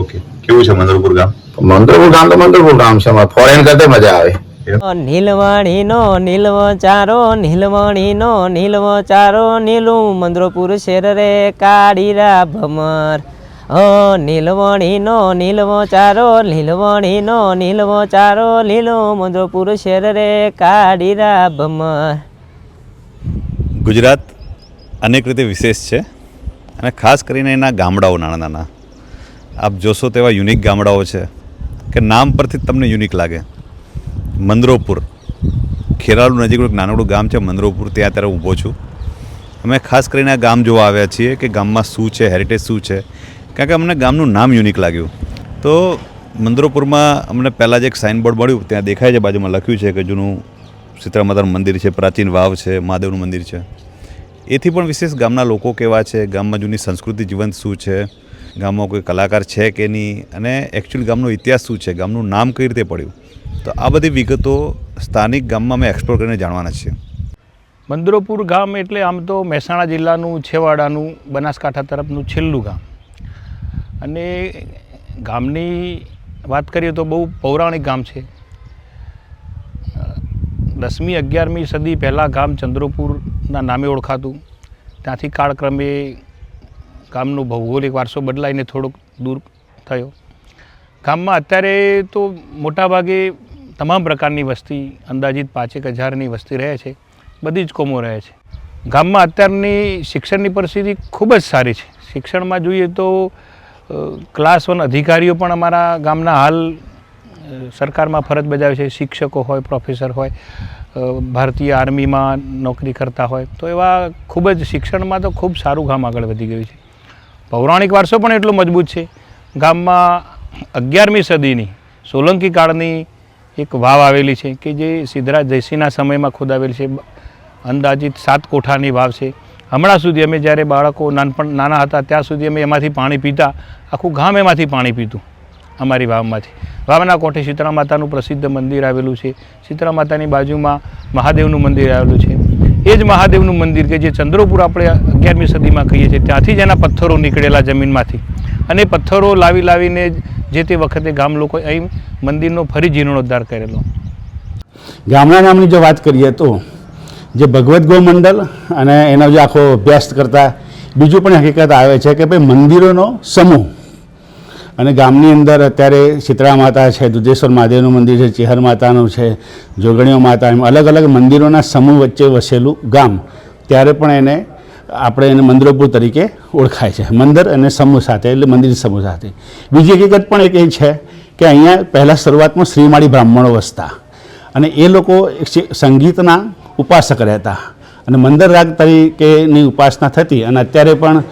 Okay, કેવું છે મંદરપુર ગામ? મંદરપુર ગામ તો મંદરપુર ગામ છે, ફોરેન કરતા મજા આવે. નીલવાણીનો નીલવો ચારો, નીલવાણીનો નીલવો ચારો, નીલું મંદરપુર શેર રે કાળીરા ભમર. નીલવાણીનો નીલવો ચારો, નીલવાણીનો નીલવો ચારો, લીલું મંદરપુર શેર રે કાળીરા ભમર. ગુજરાત અનેક રીતે વિશેષ છે અને ખાસ કરીને એના ગામડાઓ નાના નાના આપ જોશો તેવા યુનિક ગામડાઓ છે કે નામ પરથી તમને યુનિક લાગે. મંદરોપુર, ખેરાલુ નજીક એક નાનકડું ગામ છે મંદરોપુર, ત્યાં અત્યારે ઊભો છું. અમે ખાસ કરીને આ ગામ જોવા આવ્યા છીએ કે ગામમાં શું છે, હેરિટેજ શું છે, કારણ કે અમને ગામનું નામ યુનિક લાગ્યું. તો મંદરોપુરમાં અમને પહેલાં જ એક સાઇનબોર્ડ મળ્યું, ત્યાં દેખાય છે બાજુમાં લખ્યું છે કે જૂનું શીતળા માતાનું મંદિર છે, પ્રાચીન વાવ છે, મહાદેવનું મંદિર છે. એથી પણ વિશેષ ગામના લોકો કેવા છે, ગામમાં જૂની સંસ્કૃતિ જીવંત શું છે, ગામમાં કોઈ કલાકાર છે કે નહીં, અને એકચ્યુઅલી ગામનો ઇતિહાસ શું છે, ગામનું નામ કઈ રીતે પડ્યું. તો આ બધી વિગતો સ્થાનિક ગામમાં અમે એક્સપ્લોર કરીને જાણવાના છીએ. મંદરોપુર ગામ એટલે આમ તો મહેસાણા જિલ્લાનું છેવાડાનું બનાસકાંઠા તરફનું છેલ્લું ગામ, અને ગામની વાત કરીએ તો બહુ પૌરાણિક ગામ છે. 10મી 11મી સદી પહેલાં ગામ ચંદ્રપુરના નામે ઓળખાતું. ત્યાંથી કાળક્રમે ગામનો ભૌગોલિક વારસો બદલાઈને થોડોક દૂર થયો. ગામમાં અત્યારે તો મોટાભાગે તમામ પ્રકારની વસ્તી, અંદાજિત 5,000-1,000ની વસ્તી રહે છે, બધી જ કોમો રહે છે. ગામમાં અત્યારની શિક્ષણની પરિસ્થિતિ ખૂબ જ સારી છે. શિક્ષણમાં જોઈએ તો ક્લાસ 1 અધિકારીઓ પણ અમારા ગામના હાલ સરકારમાં ફરજ બજાવે છે. શિક્ષકો હોય, પ્રોફેસર હોય, ભારતીય આર્મીમાં નોકરી કરતા હોય, તો એવા ખૂબ જ શિક્ષણમાં તો ખૂબ સારું ગામ આગળ વધી ગયું છે. પૌરાણિક વારસો પણ એટલો મજબૂત છે. ગામમાં 11મી સદીની સોલંકી કાળની એક વાવ આવેલી છે કે જે સિદ્ધરાજ જયસિંહના સમયમાં ખોદાવેલી છે. અંદાજિત 7 કોઠાની વાવ છે. હમણાં સુધી અમે જ્યારે બાળકો નાના હતા ત્યાં સુધી અમે એમાંથી પાણી પીતા, આખું ગામ એમાંથી પાણી પીતું અમારી વાવમાંથી. વાવના કોઠે શીતળા માતાનું પ્રસિદ્ધ મંદિર આવેલું છે. શીતળા માતાની બાજુમાં મહાદેવનું મંદિર આવેલું છે. એ જ મહાદેવનું મંદિર કે જે ચંદ્રપુર આપણે 11મી સદીમાં કહીએ છીએ, ત્યાંથી જ એના પથ્થરો નીકળેલા જમીનમાંથી, અને પથ્થરો લાવીને જે તે વખતે ગામ લોકો અહીં મંદિરનો ફરી જીર્ણોદ્ધાર કરેલો. ગામના નામની જો વાત કરીએ તો જે ભગવત ગોમંડલ અને એનો જે આખો અભ્યાસ કરતા બીજું પણ હકીકત આવે છે કે ભાઈ મંદિરોનો સમૂહ. અને ગામની અંદર અત્યારે શીતળા માતા છે, દુધેશ્વર મહાદેવનું મંદિર છે, ચેહર માતાનું છે, જોગણીઓ માતા, એમ અલગ અલગ મંદિરોના સમૂહ વચ્ચે વસેલું ગામ. ત્યારે પણ એને મંદરોપુર તરીકે ઓળખાય છે, મંદિર અને સમૂહ સાથે, એટલે મંદિર સમૂહ સાથે. બીજી હકીકત પણ એક એ છે કે અહીંયા પહેલાં શરૂઆતમાં શ્રીમાળી બ્રાહ્મણો વસતા, અને એ લોકો સંગીતના ઉપાસક રહેતા, અને મંદર રાગ તરીકેની ઉપાસના થતી. અને અત્યારે પણ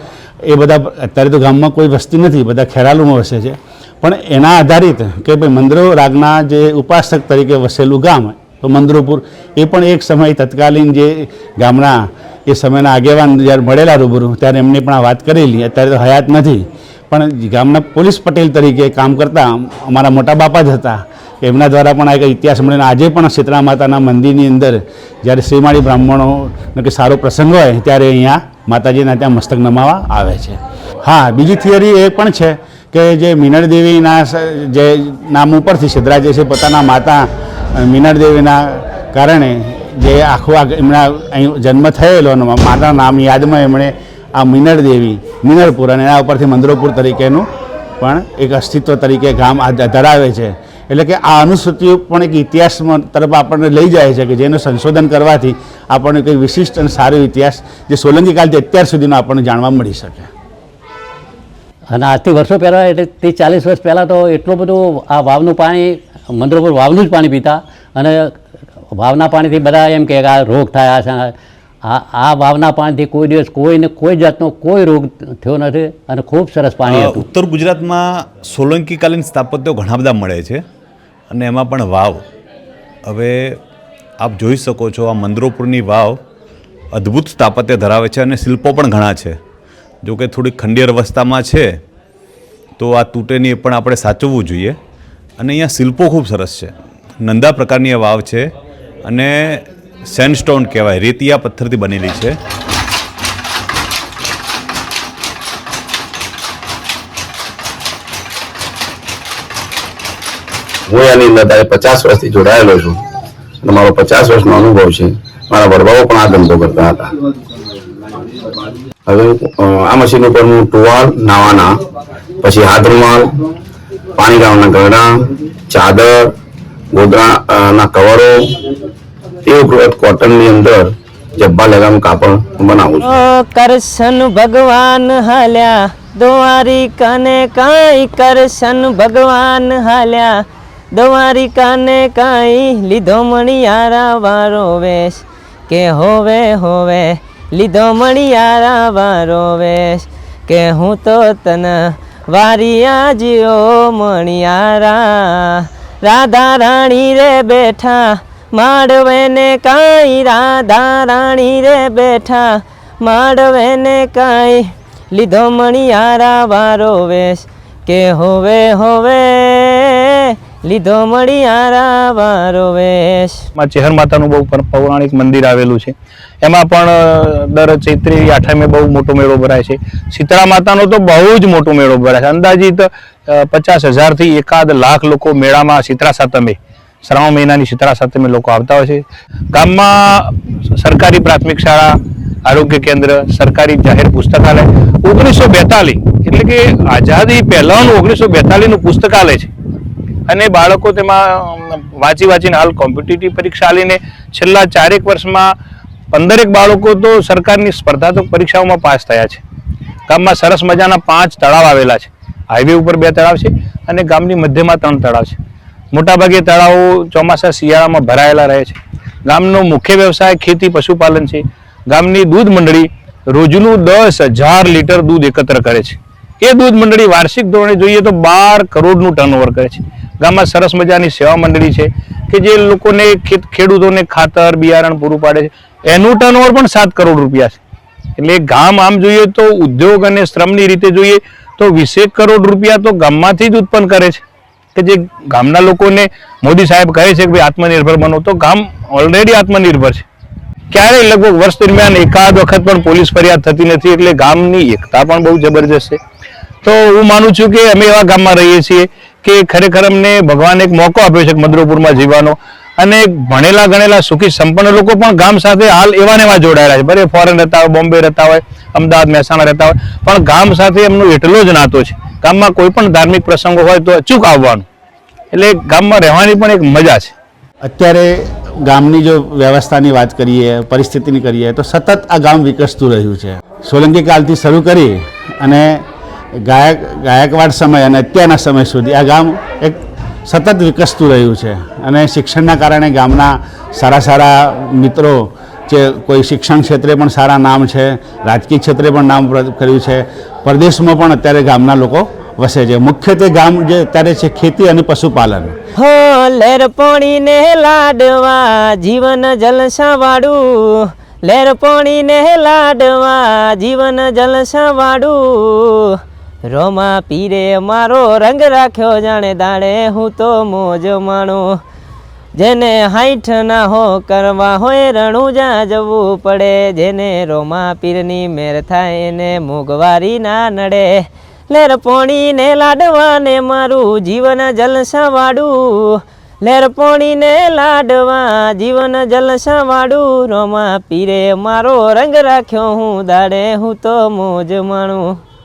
એ બધા, અત્યારે તો ગામમાં કોઈ વસ્તી નથી, બધા ખેરાલુમાં વસે છે, પણ એના આધારિત કે ભાઈ મંદરો રાગના જે ઉપાસક તરીકે વસેલું ગામ તો મંદરોપુર, એ પણ એક સમય તત્કાલીન જે ગામના એ સમયના આગેવાન જ્યારે મળેલા રૂબરૂ, ત્યારે એમને પણ આ વાત કરેલી. અત્યારે તો હયાત નથી, પણ ગામના પોલીસ પટેલ તરીકે કામ કરતા અમારા મોટા બાપા જ હતા. એમના દ્વારા પણ આ ઇતિહાસ મળીને આજે પણ શીતળા માતાના મંદિરની અંદર જ્યારે શ્રીમાળી બ્રાહ્મણોનો કે સારો પ્રસંગ હોય ત્યારે અહીંયા માતાજીના ત્યાં મસ્તક નમાવા આવે છે. હા, બીજી થિયરી એ પણ છે કે જે મીનળ દેવીના જે નામ ઉપરથી સિદ્ધરાજે છે પોતાના માતા મીનળ દેવીના કારણે જે આખું એમના અહીં જન્મ થયેલો અને માતાના નામ યાદમાં એમણે આ મીનળ દેવી, મીનળપુર, અને એના ઉપરથી મંદરોપુર તરીકેનું પણ એક અસ્તિત્વ તરીકે ગામ ધરાવે છે. એટલે કે આ અનુસૂચિઓ પણ એક ઇતિહાસ તરફ આપણને લઈ જાય છે કે જેનું સંશોધન કરવાથી આપણને કંઈ વિશિષ્ટ અને સારો ઇતિહાસ જે સોલંકી કાળથી અત્યાર સુધીનો આપણને જાણવા મળી શકે. અને આજથી વર્ષો પહેલાં, એટલે 30-40 વર્ષ પહેલાં તો એટલું બધું આ વાવનું પાણી, મંદરોપુર વાવનું જ પાણી પીતા, અને વાવના પાણીથી બધા એમ કે આ રોગ થાય. આ વાવના પાણીથી કોઈ દિવસ કોઈને કોઈ જાતનો કોઈ રોગ થયો નથી, અને ખૂબ સરસ પાણી હતું. ઉત્તર ગુજરાતમાં સોલંકીકાલીન સ્થાપત્યો ઘણા બધા મળે છે, અને એમાં પણ વાવ. હવે આપ જોઈ શકો છો આ મંદરોપુરની વાવ અદ્ભુત સ્થાપત્ય ધરાવે છે, અને શિલ્પો પણ ઘણા છે. જો કે થોડી ખંડિયર અવસ્થામાં છે તો આ તૂટે નહીં, એ પણ આપણે સાચવવું જોઈએ. અને અહીંયા શિલ્પો ખૂબ સરસ છે. નંદા પ્રકારની આ વાવ છે, અને સેન્ડસ્ટોન કહેવાય, રેતિયા પથ્થરથી બનેલી છે. હું એની અંદર 50 વર્ષથી જોડાયેલો છું અને મારો 50 વર્ષનો અનુભવ છે. મારા વડવાઓ પણ આ ધંધો કરતા હતા. હવે આ મશીન ઉપર હું ટુવાલ નાવાના, પછી હાથ રૂમાલ, પાણી ગાળવાના ગરણા, ચાદર, ગોદડાના કવરો એ ઉપરાંત કોટનની અંદર જબ્બા લેવાનું કાપડ બનાવું છું. કરશન ભગવાન હાલ્યા દ્વારિકાને કાંઈ, કરશન ભગવાન હાલ્યા દ્વારિકાને કાંઈ, લીધો મણિયારા વારો વેશ કે હોવે હોવે, લીધો મણિયારા વારો વેશ કે હું તો તને વારિયા જીઓ મણિયારા. રાધા રાણી રે બેઠા માંડવે ને કાંઈ, રાધા રાણી રે બેઠા માંડવે ને કાંઈ, લીધો મણિયારા વારો વેશ કે હોવે હોવે, લીધો મણિયારા વારો વેશ. ચેહર માતાનું બહુ પૌરાણિક મંદિર આવેલું છે. એમાં પણ દર ચૈત્રી આઠમે બહુ મોટો મેળો ભરાય છે. શીતળા માતાનો તો બહુ જ મોટો મેળો ભરાય છે. અંદાજિત 50,000 થી 1 લાખ લોકો મેળામાં શીતળા સાતમે, શ્રાવણ મહિનાની શીતળા સાતમે લોકો આવતા હોય છે. ગામમાં સરકારી પ્રાથમિક શાળા, આરોગ્ય કેન્દ્ર, સરકારી જાહેર પુસ્તકાલય 1942 એટલે કે આઝાદી પહેલાનું 1942 નું પુસ્તકાલય છે. અને બાળકો તેમાં વાંચીને હાલ કોમ્પિટિટિવ પરીક્ષા આલીને છેલ્લા 4 વર્ષમાં 15 બાળકો તો સરકારની સ્પર્ધાત્મક પરીક્ષાઓમાં પાસ થયા છે. ગામમાં સરસ મજાના 5 તળાવ આવેલા છે. હાઈવે ઉપર 2 તળાવ છે અને ગામની મધ્યમાં 3 તળાવ છે. મોટાભાગે તળાવો ચોમાસા શિયાળામાં ભરાયેલા રહે છે. ગામનો મુખ્ય વ્યવસાય ખેતી પશુપાલન છે. ગામની દૂધ મંડળી રોજનું 10,000 લીટર દૂધ એકત્ર કરે છે. એ દૂધ મંડળી વાર્ષિક ધોરણે જોઈએ તો 12 કરોડનું ટર્નઓવર કરે છે. ગામમાં સરસ મજાની સેવા મંડળી છે કે જે લોકોને ખેડૂતોને ખાતર બિયારણ પૂરું પાડે છે. એનું ટર્નઓવર પણ 7 કરોડ રૂપિયા છે. એટલે ગામ આમ જોઈએ તો ઉદ્યોગ અને શ્રમની રીતે જોઈએ તો 20 કરોડ રૂપિયા તો ગામમાંથી જ ઉત્પન્ન કરે છે. કે જે ગામના લોકોને મોદી સાહેબ કહે છે કે ભાઈ આત્મનિર્ભર બનો, તો ગામ ઓલરેડી આત્મનિર્ભર છે. ક્યારેય લગભગ વર્ષ દરમિયાન એકાદ વખત પણ પોલીસ ફરિયાદ થતી નથી. એટલે ગામની એકતા પણ બહુ જબરજસ્ત છે. તો હું માનું છું કે અમે એવા ગામમાં રહીએ છીએ કે ખરેખર અમને ભગવાને એક મોકો આપ્યો છે મદ્રોપુરમાં જીવવાનો. અને ભણેલા ગણેલા સુખી સંપન્ન લોકો પણ ગામ સાથે હાલ એવા ને એવા જોડાયેલા છે. ભલે ફોરેન રહેતા હોય, બોમ્બે રહેતા હોય, અમદાવાદ મહેસાણા રહેતા હોય, પણ ગામ સાથે એમનો એટલો જ નાતો છે. ગામમાં કોઈ પણ ધાર્મિક પ્રસંગો હોય તો અચૂક આવવાનું. એટલે ગામમાં રહેવાની પણ એક મજા છે. અત્યારે ગામની જો વ્યવસ્થાની વાત કરીએ, પરિસ્થિતિની કરીએ તો સતત આ ગામ વિકસતું રહ્યું છે. સોલંકી કાળથી શરૂ કરી અને ગાયકવાડ સમય અને અત્યારના સમય સુધી આ ગામ એક સતત વિકસતું રહ્યું છે. અને શિક્ષણના કારણે ગામના સારા મિત્રો જે કોઈ શિક્ષણ ક્ષેત્રે પણ સારા નામ છે, રાજકીય ક્ષેત્રે પણ નામ કર્યું છે. પરદેશમાં પણ અત્યારે ગામના લોકો વસે છે. મુખ્યત્વે ગામ જે અત્યારે છે ખેતી અને પશુપાલન. હો લેર પોણીને લાડવા જીવન જલસા વાળું, લેર પોણીને લાડવા જીવન જલસા વાળું, રોમા પીરે મારો રંગ રાખ્યો જાણે દાડે હું તો મોજ માણું. જેને 60 ના હો કરવા હોય રણુજા જવું પડે, જેને રોમા પીરની મેર થાય એને મોંઘવારી ના નડે. લેર પોણીને લાડવાને મારું જીવન જલસા વાળું, લેર પોણીને લાડવા જીવન જલસા વાળું, રોમા પીરે મારો રંગ રાખ્યો હું દાડે હું તો મોજ માણું.